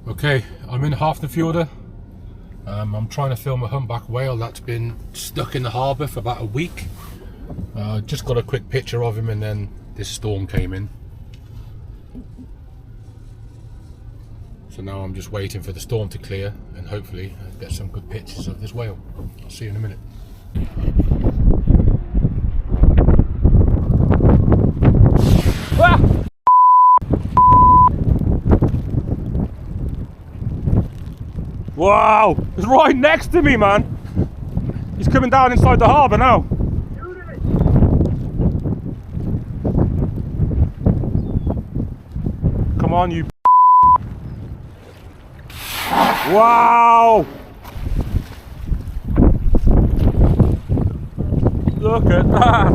Okay, I'm in Hafnarfjordur. I'm trying to film a humpback whale that's been stuck in the harbour for about a week. Just got a quick picture of him and then this storm came in. So now I'm just waiting for the storm to clear and hopefully get some good pictures of this whale. I'll see you in a minute. Ah! Wow! It's right next to me, man! He's coming down inside the harbour now. Come on, you. Wow! Look at that!